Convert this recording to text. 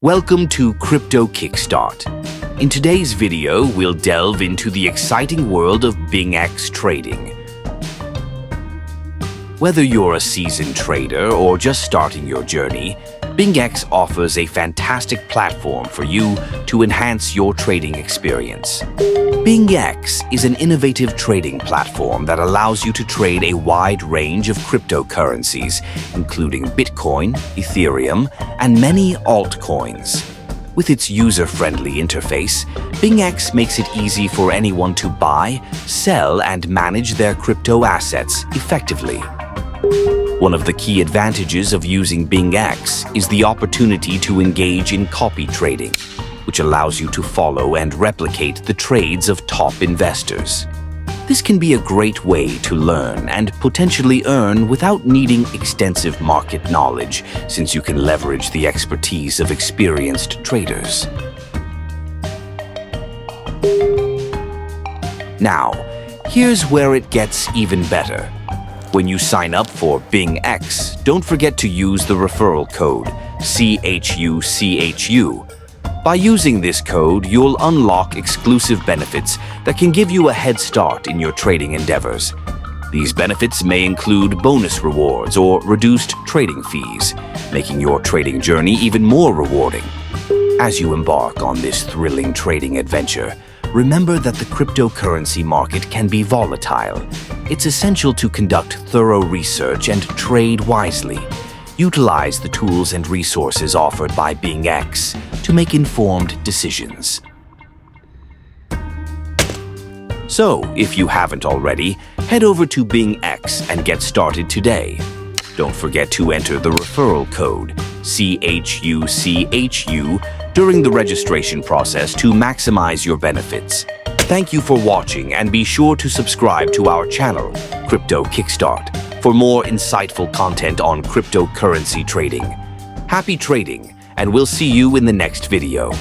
Welcome to Crypto Kickstart. In today's video, we'll delve into the exciting world of BingX trading. Whether you're a seasoned trader or just starting your journey, BingX offers a fantastic platform for you to enhance your trading experience. BingX is an innovative trading platform that allows you to trade a wide range of cryptocurrencies, including Bitcoin, Ethereum, and many altcoins. With its user-friendly interface, BingX makes it easy for anyone to buy, sell, and manage their crypto assets effectively. One of the key advantages of using BingX is the opportunity to engage in copy trading, which allows you to follow and replicate the trades of top investors. This can be a great way to learn and potentially earn without needing extensive market knowledge, since you can leverage the expertise of experienced traders. Now, here's where it gets even better. When you sign up for BingX, don't forget to use the referral code CHUCHU. By using this code, you'll unlock exclusive benefits that can give you a head start in your trading endeavors. These benefits may include bonus rewards or reduced trading fees, making your trading journey even more rewarding. As you embark on this thrilling trading adventure, remember that the cryptocurrency market can be volatile. It's essential to conduct thorough research and trade wisely. Utilize the tools and resources offered by BingX to make informed decisions. So, if you haven't already, head over to BingX and get started today. Don't forget to enter the referral code CHUCHU during the registration process to maximize your benefits. Thank you for watching, and be sure to subscribe to our channel, Crypto Kickstart, for more insightful content on cryptocurrency trading. Happy trading, and we'll see you in the next video.